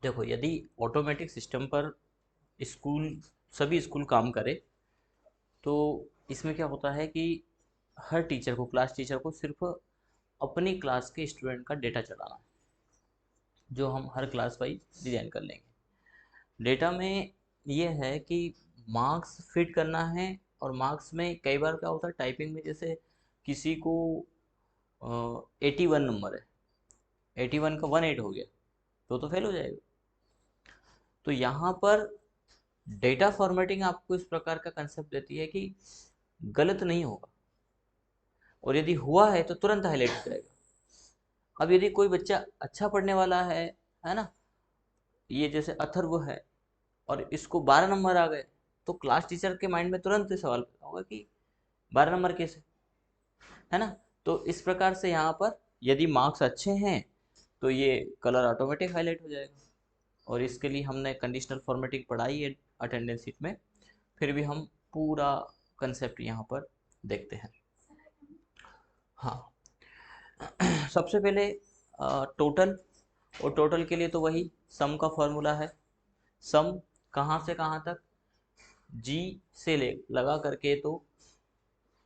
देखो, यदि automatic system पर स्कूल सभी स्कूल काम करे तो इसमें क्या होता है कि हर टीचर को, क्लास टीचर को सिर्फ अपनी क्लास के स्टूडेंट का डेटा चलाना है, जो हम हर क्लास वाइज डिजाइन कर लेंगे। डेटा में ये है कि मार्क्स फिट करना है, और मार्क्स में कई बार क्या होता है टाइपिंग में, जैसे किसी को 81 नंबर है, 81 का 18 हो गया तो फेल हो जाएगा। तो यहाँ पर डेटा फॉर्मेटिंग आपको इस प्रकार का कंसेप्ट देती है कि गलत नहीं होगा, और यदि हुआ है तो तुरंत हाईलाइट हो जाएगा। अब यदि कोई बच्चा अच्छा पढ़ने वाला है ना, ये जैसे अथर्व है, और इसको 12 नंबर आ गए, तो क्लास टीचर के माइंड में तुरंत सवाल पैदा होगा कि 12 नंबर कैसे, है ना। तो इस प्रकार से यहाँ पर यदि मार्क्स अच्छे हैं तो ये कलर ऑटोमेटिक हाईलाइट हो जाएगा। और इसके लिए हमने कंडीशनल फॉर्मेटिंग पढ़ाई है अटेंडेंस शीट में, फिर भी हम पूरा कंसेप्ट यहाँ पर देखते हैं। हाँ, सबसे पहले टोटल, और टोटल के लिए तो वही सम का फॉर्मूला है। सम कहाँ से कहाँ तक, जी से ले लगा करके, तो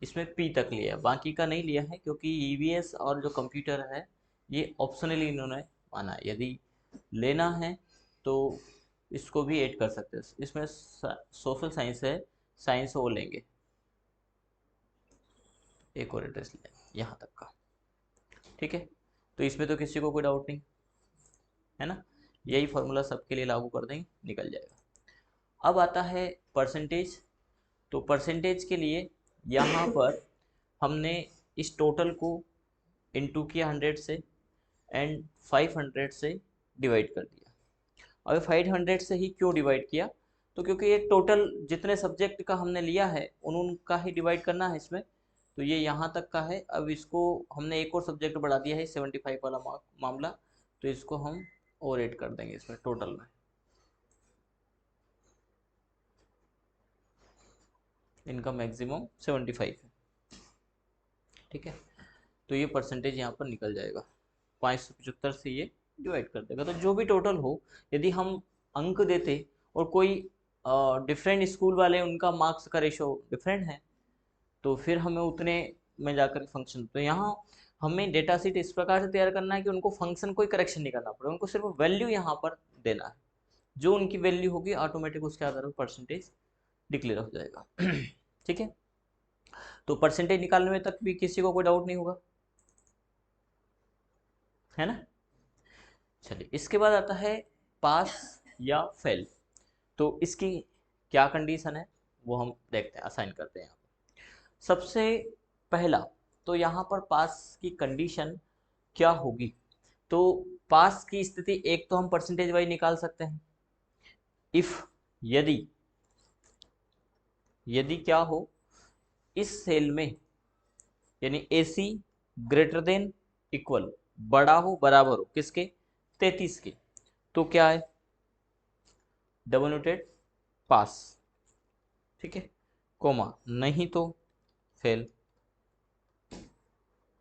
इसमें पी तक लिया है, बाकी का नहीं लिया है, क्योंकि ईवीएस और जो कंप्यूटर है ये ऑप्शनली इन्होंने माना है। यदि लेना है तो इसको भी ऐड कर सकते हैं, इसमें सोशल साइंस है, साइंस वो लेंगे, एक और एड्रेस लेंगे यहाँ तक का, ठीक है। तो इसमें तो किसी को कोई डाउट नहीं है ना, यही फॉर्मूला सबके लिए लागू कर देंगे, निकल जाएगा। अब आता है परसेंटेज। तो परसेंटेज के लिए यहाँ पर हमने इस टोटल को इंटू किया 100 से, एंड 500 से डिवाइड कर दिया। अब 500 से ही क्यों डिवाइड किया, तो क्योंकि ये टोटल जितने सब्जेक्ट का हमने लिया है उनका ही डिवाइड करना है इसमें। तो ये यहाँ तक का है। अब इसको हमने एक और सब्जेक्ट बढ़ा दिया है, 75 वाला मामला, तो इसको हम और ऐड कर देंगे इसमें टोटल में। इनका मैक्सिमम 75 है, ठीक है। तो ये परसेंटेज यहाँ पर निकल जाएगा, 575 से ये डिवाइड कर देगा। तो जो भी टोटल हो, यदि हम अंक देते और कोई डिफरेंट स्कूल वाले, उनका मार्क्स का रेशो डिफरेंट है, तो फिर हमें उतने में जाकर फंक्शन, तो यहाँ हमें डेटा सीट इस प्रकार से तैयार करना है कि उनको फंक्शन कोई करेक्शन नहीं करना पड़े, उनको सिर्फ वैल्यू यहाँ पर देना है, जो उनकी वैल्यू होगी ऑटोमेटिक उसके आधार पर परसेंटेज डिक्लेयर हो जाएगा। ठीक है, तो परसेंटेज निकालने में तक भी किसी को कोई डाउट नहीं होगा, है ना। चलिए, इसके बाद आता है पास या फेल। तो इसकी क्या कंडीशन है वो हम देखते हैं, असाइन करते हैं यहाँ पर। सबसे पहला, तो यहाँ पर पास की कंडीशन क्या होगी, तो पास की स्थिति एक तो हम परसेंटेज वाइज निकाल सकते हैं। इफ, यदि यदि क्या हो, इस सेल में यानी AC ग्रेटर देन इक्वल, बड़ा हो, बराबर हो किसके, 33 के, तो क्या है, डबल नोटेड पास, ठीक है, कोमा, नहीं तो फेल।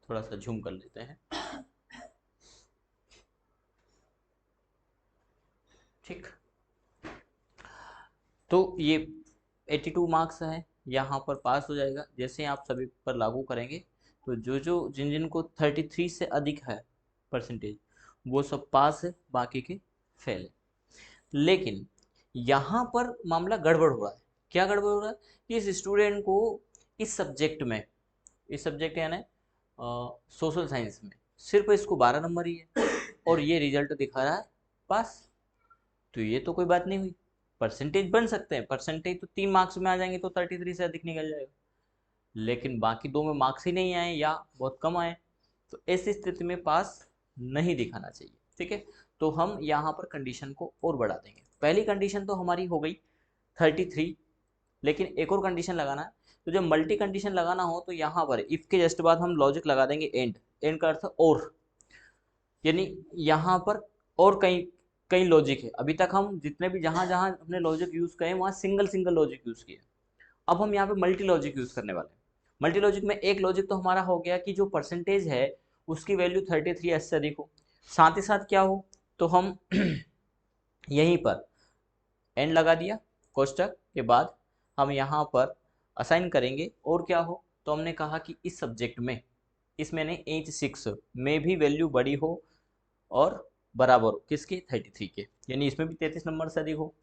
थोड़ा सा झूम कर लेते हैं, ठीक। तो ये 82 मार्क्स है, यहाँ पर पास हो जाएगा। जैसे आप सभी पर लागू करेंगे तो जो जो जिन जिन को 33 से अधिक है परसेंटेज, वो सब पास है, बाकी के फेल है। लेकिन यहाँ पर मामला गड़बड़ हो रहा है। क्या गड़बड़ हो रहा है कि इस स्टूडेंट को इस सब्जेक्ट में, इस सब्जेक्ट यानी सोशल साइंस में सिर्फ इसको 12 नंबर ही है, और ये रिजल्ट दिखा रहा है पास। तो ये तो कोई बात नहीं हुई, परसेंटेज बन सकते हैं, परसेंटेज तो 3 मार्क्स में आ जाएंगे तो 33 से अधिक निकल जाएगा, लेकिन बाकी 2 में मार्क्स ही नहीं आए या बहुत कम आए, तो ऐसी स्थिति में पास नहीं दिखाना चाहिए, ठीक है। तो हम यहाँ पर कंडीशन को और बढ़ा देंगे। पहली कंडीशन तो हमारी हो गई 33, लेकिन एक और कंडीशन लगाना है। तो जब मल्टी कंडीशन लगाना हो तो यहाँ पर इफ के जस्ट बाद हम लॉजिक लगा देंगे एंड, एंड का अर्थ और, यानी यहाँ पर और कई कई लॉजिक है। अभी तक हम जितने भी जहाँ जहाँ हमने लॉजिक यूज करे वहाँ सिंगल सिंगल लॉजिक यूज किया, अब हम यहाँ पे मल्टी लॉजिक यूज करने वाले हैं। मल्टी लॉजिक में एक लॉजिक तो हमारा हो गया कि जो परसेंटेज है उसकी वैल्यू 33 से अधिक हो, साथ ही साथ क्या हो, तो हम यहीं पर एंड लगा दिया कोष्टक के बाद हम यहाँ पर असाइन करेंगे और क्या हो, तो हमने कहा कि इस सब्जेक्ट में इसमें ने एज 6 में भी वैल्यू बड़ी हो और बराबर हो किसके 33 के, यानी इसमें भी 33 नंबर से अधिक हो,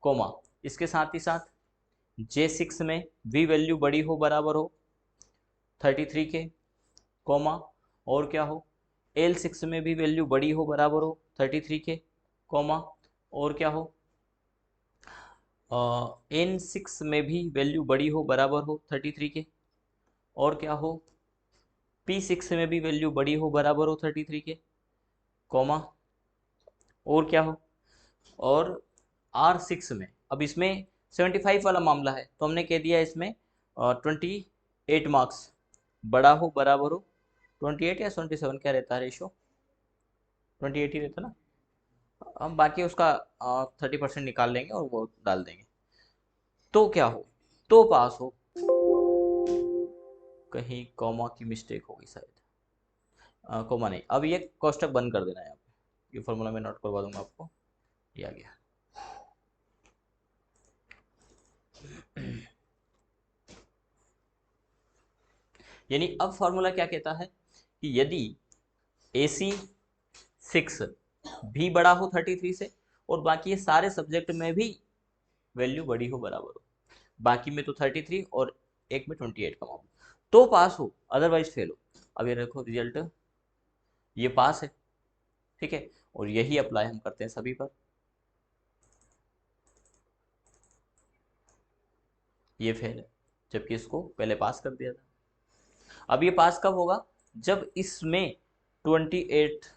कोमा इसके साथ ही साथ J6 में भी वैल्यू बड़ी हो बराबर हो 33 के, कोमा और क्या हो L6 में भी वैल्यू बड़ी हो बराबर हो 33 के, कोमा और क्या हो N6 में भी वैल्यू बड़ी हो बराबर हो 33 के, और क्या हो P6 में भी वैल्यू बड़ी हो बराबर हो 33 के, कोमा और क्या हो, और R6 में, अब इसमें 75 वाला मामला है तो हमने कह दिया इसमें 28 मार्क्स बड़ा हो बराबर हो 28 या 27 क्या रहता है रेशो, 28 ही रहता ना, हम बाकी उसका 30% निकाल लेंगे और वो डाल देंगे, तो क्या हो, तो पास हो, कहीं कॉमा की मिस्टेक होगी शायद, कॉमा नहीं, अब ये कोष्टक बंद कर देना है यहाँ पे, ये फॉर्मूला मैं नोट करवा दूंगा आपको, ये आ गया। यानी अब फॉर्मूला क्या कहता है कि यदि AC6 भी बड़ा हो 33 से और बाकी ये सारे सब्जेक्ट में भी वैल्यू बड़ी हो बराबर हो, बाकी में तो 33 और एक में 28 का मामला, तो पास हो अदरवाइज फेल हो। अब ये देखो रिजल्ट, ये पास है, ठीक है, और यही अप्लाई हम करते हैं सभी पर, ये फेल है जबकि इसको पहले पास कर दिया था। अब ये पास कब होगा, जब इसमें 28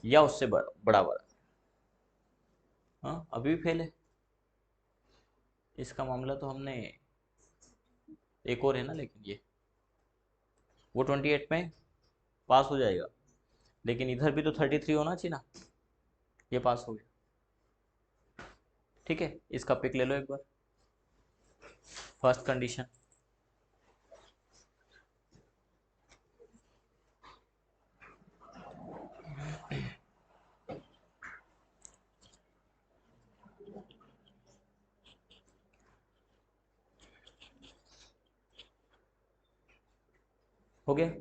या उससे बड़ा बड़ा, हाँ अभी भी फेल है, इसका मामला तो हमने एक और है ना, लेकिन ये वो 28 में पास हो जाएगा, लेकिन इधर भी तो 33 होना चाहिए ना, ये पास हो गया, ठीक है, इसका पिक ले लो एक बार, फर्स्ट कंडीशन, हो गया।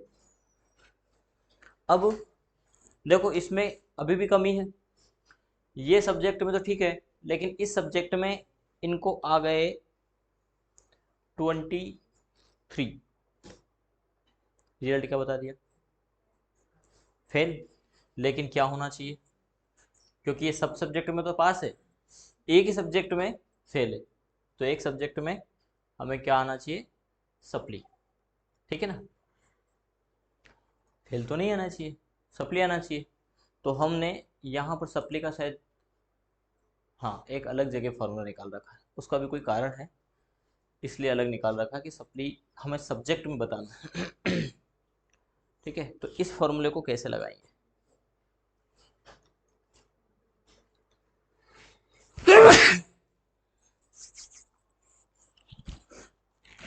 अब देखो इसमें अभी भी कमी है, ये सब्जेक्ट में तो ठीक है, लेकिन इस सब्जेक्ट में इनको आ गए 23, रिजल्ट क्या बता दिया, फेल, लेकिन क्या होना चाहिए, क्योंकि ये सब सब्जेक्ट में तो पास है, एक ही सब्जेक्ट में फेल है, तो एक सब्जेक्ट में हमें क्या आना चाहिए, सप्ली, ठीक है ना, फेल तो नहीं आना चाहिए, सप्ली आना चाहिए, तो हमने यहाँ पर सप्ली का शायद, हाँ एक अलग जगह फॉर्मूला निकाल रखा है, उसका भी कोई कारण है इसलिए अलग निकाल रखा कि सप्ली हमें सब्जेक्ट में बताना है। ठीक है, तो इस फॉर्मूले को कैसे लगाएंगे,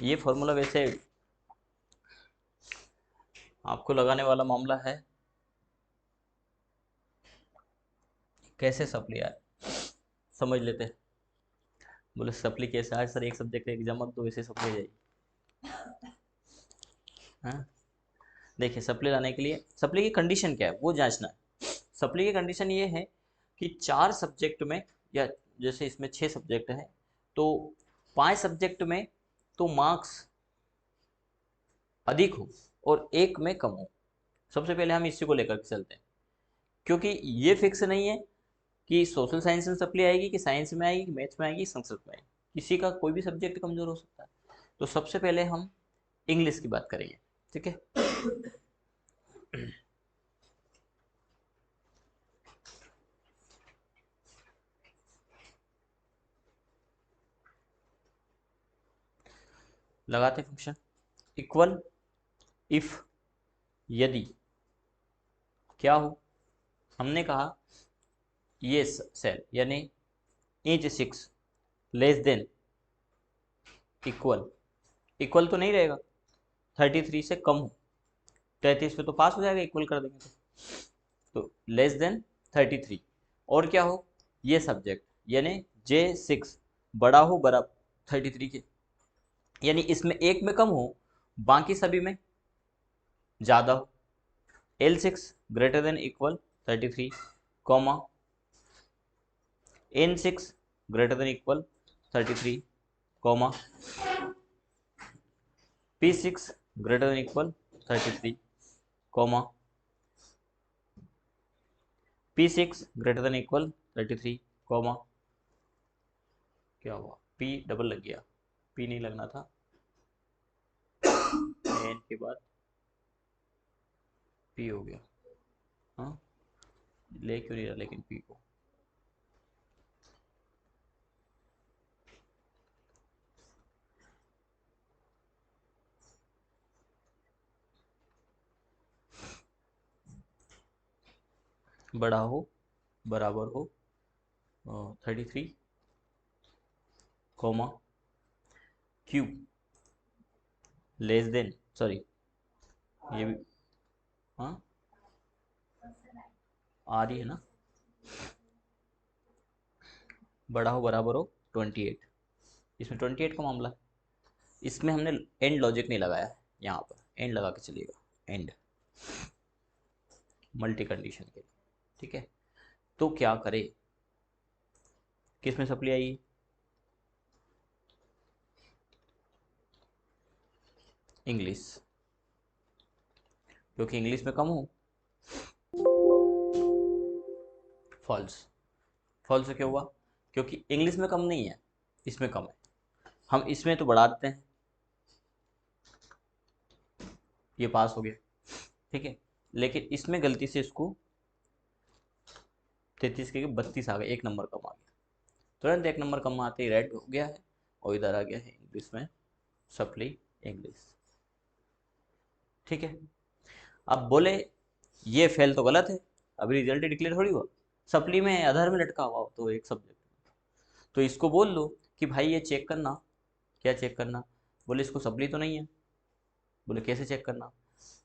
ये फॉर्मूला वैसे आपको लगाने वाला मामला है, कैसे सप्ली आए समझ लेते हैं। बोले सप्ली कैसे आए सर, एक सब्जेक्ट एग्जाम मत दो वैसे सप्ली जाएगी, हाँ देखिए सप्ली लाने के लिए सप्ली की कंडीशन क्या है वो जांचना है। सप्ली की कंडीशन ये है कि 4 सब्जेक्ट में, या जैसे इसमें 6 सब्जेक्ट हैं तो 5 सब्जेक्ट में तो मार्क्स अधिक हो और एक में कम हो, सबसे पहले हम इसी को लेकर के चलते हैं, क्योंकि ये फिक्स नहीं है कि सोशल साइंस में सप्ली आएगी कि साइंस में आएगी कि मैथ्स में आएगी संस्कृत में आएगी, किसी का कोई भी सब्जेक्ट कमजोर हो सकता है। तो सबसे पहले हम इंग्लिश की बात करेंगे, ठीक है। लगाते फंक्शन इक्वल इफ, यदि क्या हो, हमने कहा ये सेल यानी inch 6 less than equal, equal तो नहीं रहेगा 33 से कम हो, 33 पे तो पास हो जाएगा, इक्वल कर देंगे तो लेस देन 33, और क्या हो ये सब्जेक्ट यानी J6 बड़ा हो बराबर 33 के, यानी इसमें एक में कम हो बाकी सभी में ज़्यादा हो। L6 greater than equal 33 comma N6 greater than equal 33 comma P6 greater than equal 33 comma P6 greater than equal 33 comma, क्या हुआ P डबल लग गया, P नहीं लगना था, N के बाद P हो गया। हाँ ले क्यों नहीं रहा लेकिन P को, बड़ा हो बराबर हो 33 comma Q less than, sorry ये भी, हाँ आ रही है ना, बड़ा हो बराबर हो 28। इसमें 28 का मामला है, इसमें हमने एंड लॉजिक नहीं लगाया है, यहाँ पर एंड लगा के चलिएगा, एंड मल्टी कंडीशन के लिए, ठीक है। तो क्या करे, किस में सप्लाई आई, इंग्लिश, क्योंकि इंग्लिश में कम हो, फॉल्स। फॉल्स क्यों हुआ, क्योंकि इंग्लिश में कम नहीं है, इसमें कम है, हम इसमें तो बढ़ा देते हैं, ये पास हो गया, ठीक है। लेकिन इसमें गलती से इसको 33 के 32 आ गया, एक नंबर कम आ गया, तुरंत एक नंबर कम आते ही रेड हो गया है, और इधर आ गया है इंग्लिश में सप्ली इंग्लिश, ठीक है। अब बोले ये फेल तो गलत है, अभी रिजल्ट डिक्लेयर थोड़ी हुआ, सप्ली में आधार में लटका हुआ तो एक सब्जेक्ट, तो इसको बोल लो कि भाई ये चेक करना, क्या चेक करना, बोले इसको सप्ली तो नहीं है, बोले कैसे चेक करना,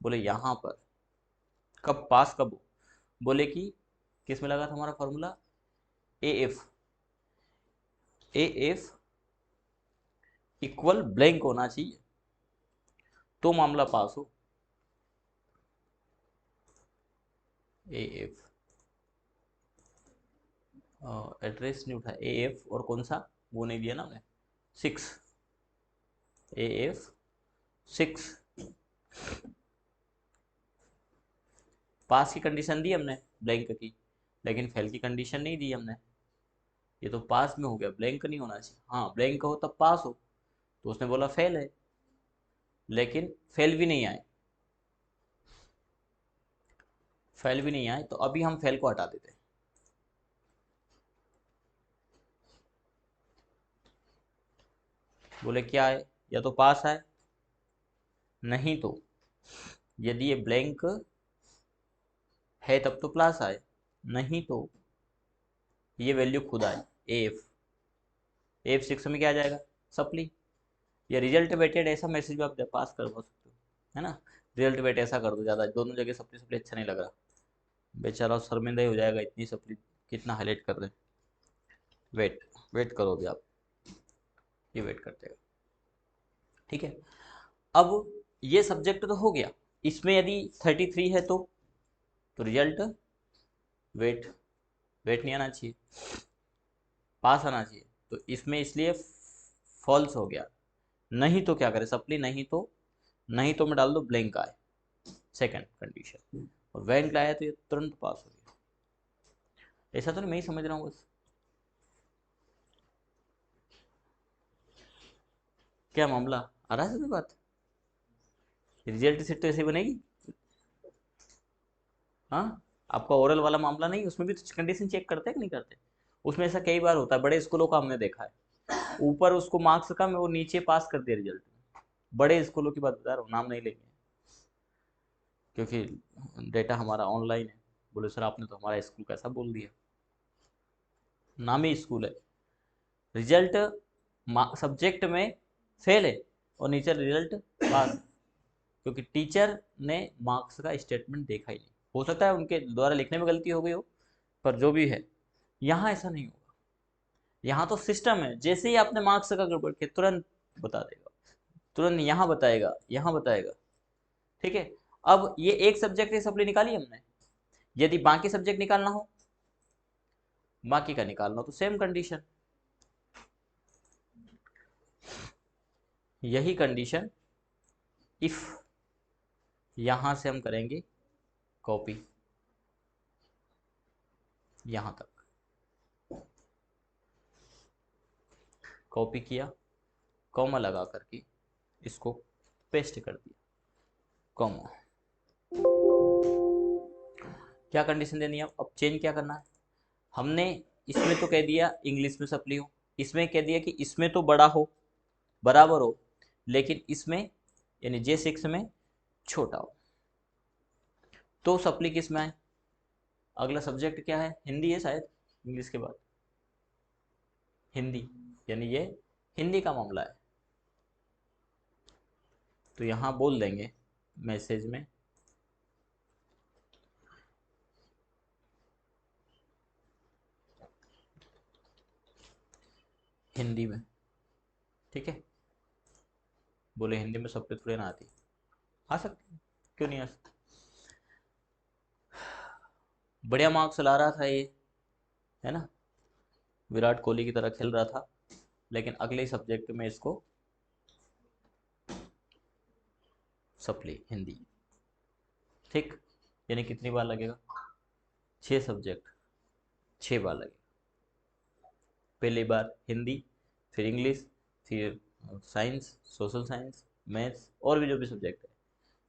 बोले यहाँ पर कब पास कब हो, बोले कि किस में लगा था हमारा formula, AF, AF equal blank होना चाहिए तो मामला पास हो, AF एड्रेस नहीं उठा, AF और कौन सा वो नहीं दिया ना मैं, 6, AF 6, पास की कंडीशन दी हमने ब्लैंक की, लेकिन फेल की कंडीशन नहीं दी हमने, ये तो पास में हो गया, ब्लैंक नहीं होना चाहिए, हाँ ब्लैंक हो तब पास हो, तो उसने बोला फेल है, लेकिन फेल भी नहीं आए, फेल भी नहीं आए, तो अभी हम फेल को हटा देते हैं, बोले क्या है, या तो पास आए, नहीं तो यदि ये ब्लैंक है तब तो प्लस आए, नहीं तो ये वैल्यू खुद आए, AF 6 में क्या आ जाएगा, सप्ली, या रिजल्ट वेटेड ऐसा मैसेज भी आप पास करवा सकते हो, है ना, रिजल्ट वेट ऐसा कर दो, ज़्यादा दोनों जगह सप्ली सप्ली अच्छा नहीं लग रहा, बेचारा शर्मिंदा ही हो जाएगा, इतनी सप्ली कितना हाईलाइट कर रहे हैं, वेट वेट करो अभी आप, ये वेट करते हैं, ठीक है। अब ये सब्जेक्ट तो हो गया, इसमें यदि 33 है तो रिजल्ट वेट, वेट नहीं आना चाहिए, पास आना चाहिए, तो इसमें इसलिए फॉल्स हो गया, नहीं तो क्या करें सप्ली, नहीं तो मैं डाल दो ब्लैंक आए, सेकंड कंडीशन, और ब्लैंक आया तो ये तुरंत पास हो गया, ऐसा तो नहीं मैं ही समझ रहा हूँ बस, क्या मामला आ रहा है समझ बात, रिजल्ट सीट तो ऐसे बनेगी, हाँ आपका ओरल वाला मामला नहीं, उसमें भी तो कंडीशन चेक करते हैं कि नहीं करते, उसमें ऐसा कई बार होता है, बड़े स्कूलों का हमने देखा है, ऊपर उसको मार्क्स कम है वो नीचे पास कर दिया रिजल्ट में, बड़े स्कूलों की बात बता रहा हूँ, नाम नहीं लेंगे क्योंकि डेटा हमारा ऑनलाइन है, बोले सर आपने तो हमारा स्कूल कैसा बोल दिया, नामी स्कूल है, रिजल्ट सब्जेक्ट में फेल है और नीचे रिजल्ट पास, क्योंकि टीचर ने मार्क्स का स्टेटमेंट देखा ही नहीं, हो सकता है उनके द्वारा लिखने में गलती हो गई हो, पर जो भी है यहाँ ऐसा नहीं होगा। यहाँ तो सिस्टम है, जैसे ही आपने मार्क्स का गड़बड़ किया तुरंत बता देगा, तुरंत यहाँ बताएगा, यहाँ बताएगा। ठीक है। अब ये एक सब्जेक्ट की सप्ली निकाली हमने, यदि बाकी सब्जेक्ट निकालना हो, बाकी का निकालना हो तो सेम कंडीशन, यही कंडीशन इफ यहां से हम करेंगे कॉपी यहां तक, कॉपी किया, कॉमा लगा करके इसको पेस्ट कर दिया, कॉमा। क्या कंडीशन देनी है, अब चेंज क्या करना है, हमने इसमें तो कह दिया इंग्लिश में सप्ली हो, इसमें कह दिया कि इसमें तो बड़ा हो, बराबर हो, लेकिन इसमें यानी J6 में छोटा हो। तो सप्ली किस में है, अगला सब्जेक्ट क्या है, हिंदी है शायद, इंग्लिश के बाद हिंदी, यानी ये हिंदी का मामला है। तो यहाँ बोल देंगे मैसेज में हिंदी में, ठीक है। बोले हिंदी में सप्ली थोड़ी ना आती, आ सकती है, क्यों नहीं आ सकती। बढ़िया मार्क्स ला रहा था ये, है ना, विराट कोहली की तरह खेल रहा था, लेकिन अगले सब्जेक्ट में इसको सप्ली हिंदी, ठीक। यानी कितनी बार लगेगा, 6 सब्जेक्ट, 6 बार लगेगा। पहली बार हिंदी, फिर इंग्लिश, फिर साइंस, सोशल साइंस, मैथ्स और भी जो भी सब्जेक्ट है,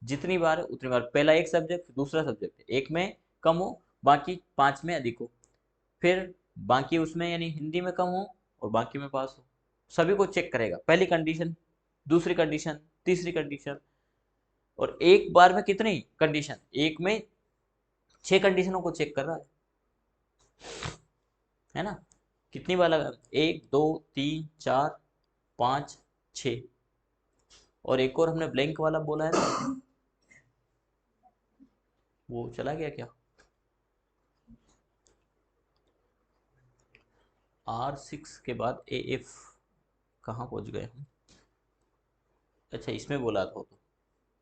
जितनी बार है उतनी बार, पहला एक सब्जेक्ट फिर दूसरा सब्जेक्ट, एक में कम हो बाकी 5 में अधिक हो, फिर बाकी उसमें यानी हिंदी में कम हो और बाकी में पास हो, सभी को चेक करेगा, पहली कंडीशन, दूसरी कंडीशन, तीसरी कंडीशन, और एक बार में कितनी कंडीशन, एक में 6 कंडीशनों को चेक कर रहा है ना। कितनी बार लगा, 1 2 3 4 5 6, और एक और हमने ब्लैंक वाला बोला है ना, वो चला गया क्या, R6 के बाद AF, कहाँ पहुंच गए हम, अच्छा इसमें बोला था, तो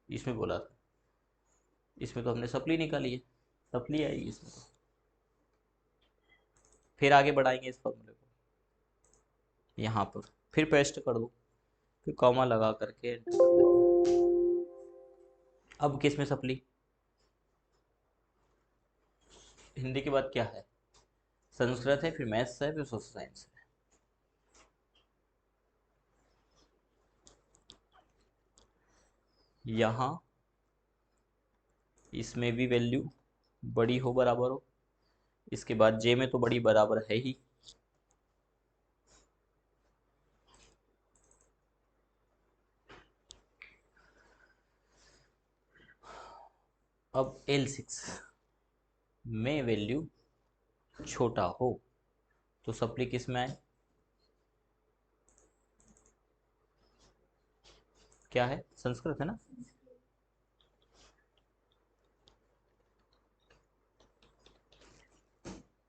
इसमें बोला था, इसमें तो हमने सप्ली निकाली है, सप्ली आएगी इसमें तो, फिर आगे बढ़ाएंगे इस फॉर्मूले को, यहाँ पर फिर पेस्ट कर दो, फिर कॉमा लगा करके enter कर देते हैं। अब किस में सप्ली, हिंदी के बाद क्या है, संस्कृत है, फिर मैथ्स है, फिर सोशल साइंस है। यहाँ इसमें भी वैल्यू बड़ी हो बराबर हो, इसके बाद जे में तो बड़ी बराबर है ही, अब L6 में वैल्यू छोटा हो तो सप्ली किस में आए, क्या है, संस्कृत है ना,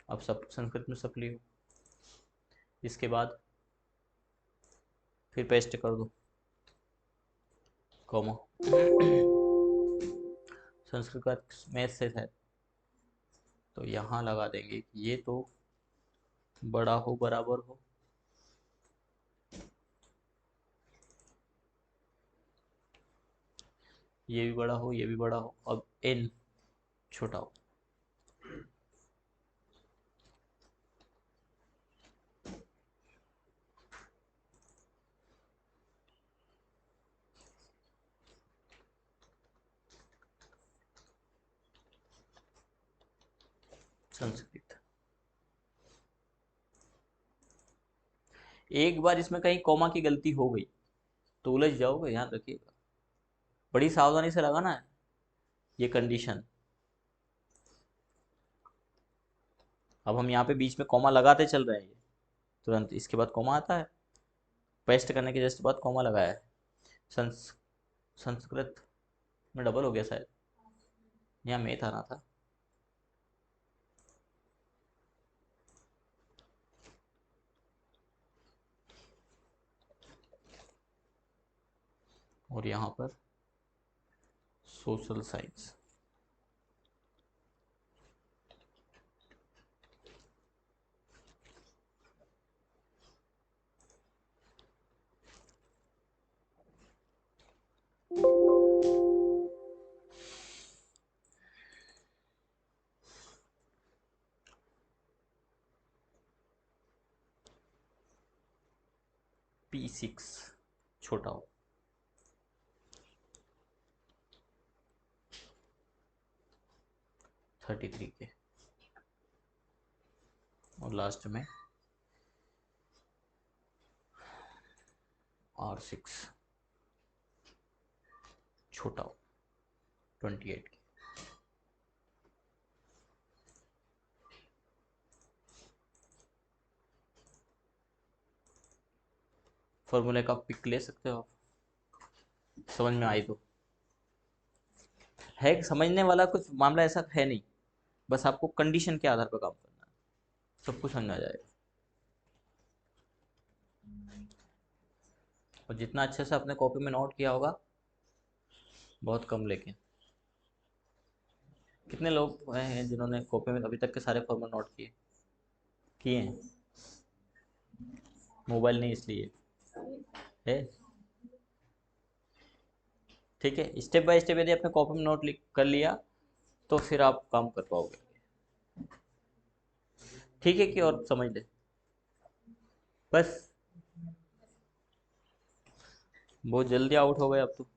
अब सब संस्कृत में सप्ली हो, इसके बाद फिर पेस्ट कर दो, कॉमा, संस्कृत का मैथ से है, तो यहाँ लगा देंगे कि ये तो बड़ा हो बराबर हो, ये भी बड़ा हो, ये भी बड़ा हो, अब N छोटा हो, संस्कृत। एक बार इसमें कहीं कॉमा की गलती हो गई तो उलझ जाओगे, ध्यान रखिएगा, बड़ी सावधानी से लगाना है ये कंडीशन। अब हम यहाँ पे बीच में कॉमा लगाते चल रहे हैं, ये तुरंत इसके बाद कॉमा आता है, पेस्ट करने के जस्ट बाद कॉमा लगाया है, संस संस्कृत में डबल हो गया शायद, यहाँ में था ना था, और यहाँ पर सोशल साइंस। P6 छोटा हो, P33 के, और लास्ट में R6 छोटा हो, 28 के। फॉर्मूले का पिक ले सकते हो आप, समझ में आई तो। है समझने वाला कुछ मामला ऐसा है नहीं, बस आपको कंडीशन के आधार पर काम करना है, सब कुछ समझ आ जाएगा। और जितना अच्छे से आपने कॉपी में नोट किया होगा, बहुत कम, लेकिन कितने लोग हैं जिन्होंने कॉपी में अभी तक के सारे फॉर्मूले नोट किए किए हैं? मोबाइल नहीं इसलिए है। ठीक है, स्टेप बाय स्टेप यदि आपने कॉपी में नोट कर लिया तो फिर आप काम कर पाओगे। ठीक है कि और समझ ले, बस बहुत जल्दी आउट हो गए अब तो।